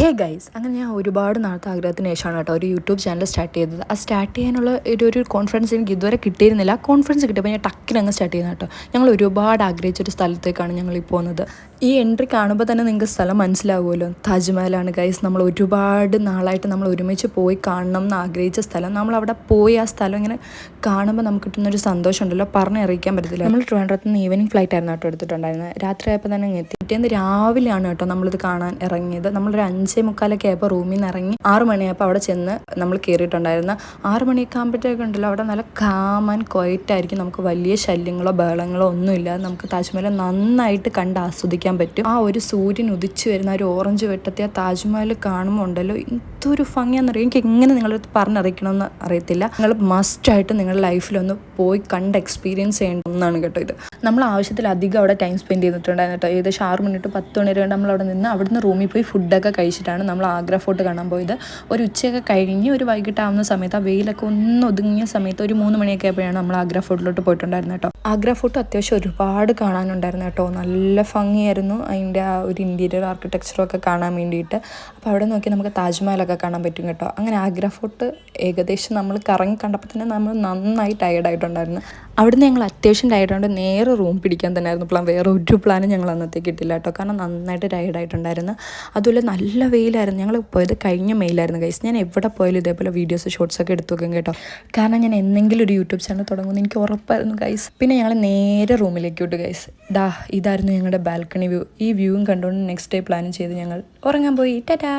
Hey guys, അങ്ങനെ ഞാൻ ഒരുപാട് നാളത്തെ ആഗ്രഹത്തിന് ശേഷമാണ് കേട്ടോ ഒരു യൂട്യൂബ് ചാനൽ സ്റ്റാർട്ട് ചെയ്തത്. ആ സ്റ്റാർട്ട് ചെയ്യാനുള്ള ഒരു കോൺഫിഡൻസ് എനിക്ക് ഇതുവരെ കിട്ടിയിരുന്നില്ല. ആ കോൺഫിഡൻസ് കിട്ടിയപ്പോൾ ഞാൻ ടക്കിന് അങ്ങ് സ്റ്റാർട്ട് ചെയ്യുന്നത് കേട്ടോ. ഞങ്ങൾ ഒരുപാട് ആഗ്രഹിച്ചൊരു സ്ഥലത്തേക്കാണ് ഞങ്ങൾ ഈ പോകുന്നത്. ഈ എൻട്രി കാണുമ്പോൾ തന്നെ നിങ്ങൾക്ക് സ്ഥലം മനസ്സിലാവുമല്ലോ. താജ്മഹലാണ് ഗൈസ്. നമ്മൾ ഒരുപാട് നാളായിട്ട് നമ്മൾ ഒരുമിച്ച് പോയി കാണണം എന്ന് ആഗ്രഹിച്ച സ്ഥലം. നമ്മളവിടെ പോയി ആ സ്ഥലം ഇങ്ങനെ കാണുമ്പോൾ നമുക്ക് കിട്ടുന്നൊരു സന്തോഷമുണ്ടല്ലോ, പറഞ്ഞറിയിക്കാൻ പറ്റത്തില്ല. നമ്മൾ ട്രിവാൻഡ്രത്ത് നിന്ന് ഈവനിങ് ഫ്ലൈറ്റ് ആയിരുന്നു കേട്ടോ എടുത്തിട്ടുണ്ടായിരുന്നത്. രാത്രി ആയപ്പോൾ തന്നെ എത്തി. പിറ്റേന്ന് രാവിലെയാണ് കേട്ടോ നമ്മളിത് കാണാൻ ഇറങ്ങിയത്. നമ്മളൊരു 5:45 ആയപ്പോൾ റൂമിൽ നിന്ന് ഇറങ്ങി 6 മണിയായപ്പോൾ അവിടെ ചെന്ന് നമ്മൾ കയറിയിട്ടുണ്ടായിരുന്നു. 6 മണിയൊക്കെ ആകുമ്പോഴത്തേക്കുണ്ടല്ലോ അവിടെ നല്ല കാം ആൻഡ് ക്വയറ്റ് ആയിരിക്കും. നമുക്ക് വലിയ ശല്യങ്ങളോ ബഹളങ്ങളോ ഒന്നുമില്ല. നമുക്ക് താജ്മഹൽ നന്നായിട്ട് കണ്ട് ആസ്വദിക്കാൻ പറ്റും. ആ ഒരു സൂര്യൻ ഉദിച്ചു വരുന്ന ഒരു ഓറഞ്ച് വെട്ടത്തെ ആ താജ്മഹൽ കാണുമ്പോൾ ഉണ്ടല്ലോ എന്തൊരു ഭംഗിയാണെന്നറിയാം. എനിക്ക് എങ്ങനെ നിങ്ങളടുത്ത് പറഞ്ഞറിയിക്കണമെന്ന് അറിയത്തില്ല. നിങ്ങൾ മസ്റ്റായിട്ട് നിങ്ങളുടെ ലൈഫിലൊന്ന് പോയി കണ്ട് എക്സ്പീരിയൻസ് ചെയ്യേണ്ട ഒന്നാണ് കേട്ടോ ഇത്. നമ്മൾ ആവശ്യത്തിലധികം അവിടെ ടൈം സ്പെൻഡ് ചെയ്തിട്ടുണ്ടായിരുന്നു കേട്ടോ. ഏകദേശം 6 മണി to 10 മണി വരെ നമ്മൾ അവിടെ നിന്ന് അവിടുന്ന് റൂമിൽ പോയി ഫുഡൊക്കെ കഴിച്ചിട്ടാണ് നമ്മൾ ആഗ്ര ഫോർട്ട് കാണാൻ പോയത്. ഒരു ഉച്ചയൊക്കെ കഴിഞ്ഞ് ഒരു വൈകിട്ടാവുന്ന സമയത്ത് ആ വെയിലൊക്കെ ഒന്ന് ഒതുങ്ങിയ സമയത്ത് ഒരു 3 മണിയൊക്കെ ആയപ്പോഴാണ് നമ്മൾ ആഗ്ര ഫോർട്ടിലോട്ട് പോയിട്ടുണ്ടായിരുന്നത് കേട്ടോ. ആഗ്ര ഫോർട്ട് അത്യാവശ്യം ഒരുപാട് കാണാനുണ്ടായിരുന്നു കേട്ടോ. നല്ല ഭംഗിയായിരുന്നു അതിൻ്റെ ആ ഒരു ഇൻറ്റീരിയർ ആർക്കിടെക്ചറൊക്കെ കാണാൻ വേണ്ടിയിട്ട്. അപ്പോൾ അവിടെ നോക്കി നമുക്ക് താജ്മഹലൊക്കെ കാണാൻ പറ്റും കേട്ടോ. അങ്ങനെ ആഗ്ര ഫോർട്ട് ഏകദേശം നമ്മൾ കറങ്ങി കണ്ടപ്പോൾ തന്നെ നമ്മൾ നന്നായി ടയർഡായിട്ടുണ്ടായിരുന്നു. അവിടുന്ന് ഞങ്ങൾ അത്യാവശ്യം ടയർഡായിട്ട് നേരെ റൂം പിടിക്കാൻ തന്നെയായിരുന്നു പ്ലാൻ. വേറെ ഒരു പ്ലാനും ഞങ്ങൾ അന്നത്തേക്ക് കിട്ടില്ല കേട്ടോ. കാരണം നന്നായിട്ട് ടയർഡായിട്ടുണ്ടായിരുന്നു. അതുപോലെ നല്ല വെയിലായിരുന്നു. ഞങ്ങൾ പോയത് കഴിഞ്ഞ മെയിലായിരുന്നു ഗൈസ്. ഞാൻ എവിടെ പോയാലും ഇതേപോലെ വീഡിയോസ് ഷോർട്സൊക്കെ എടുത്തു വെക്കും കേട്ടോ. കാരണം ഞാൻ എന്തെങ്കിലും ഒരു യൂട്യൂബ് ചാനൽ തുടങ്ങുമെന്ന് എനിക്ക് ഉറപ്പായിരുന്നു ഗൈസ്. പിന്നെ ഞങ്ങൾ നേരെ റൂമിലേക്ക് വിട്ടു ഗൈസ്. ഇതായിരുന്നു ഞങ്ങളുടെ ബാൽക്കണി വ്യൂ. ഈ വ്യൂവും കണ്ടുകൊണ്ട് നെക്സ്റ്റ് ഡേ പ്ലാൻ ചെയ്ത് ഞങ്ങൾ ഉറങ്ങാൻ പോയി. ടാറ്റാ.